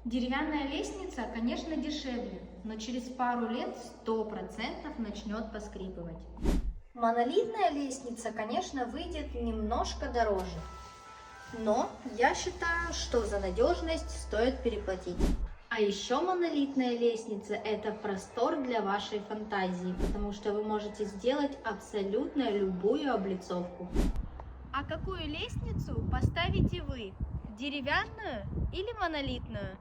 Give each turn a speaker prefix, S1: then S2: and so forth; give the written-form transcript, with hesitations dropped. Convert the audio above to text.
S1: Деревянная лестница, конечно, дешевле, но через пару лет 100% начнет поскрипывать.
S2: Монолитная лестница, конечно, выйдет немножко дороже. Но я считаю, что за надежность стоит переплатить.
S1: А еще монолитная лестница – это простор для вашей фантазии, потому что вы можете сделать абсолютно любую облицовку.
S3: А какую лестницу поставите вы? Деревянную или монолитную?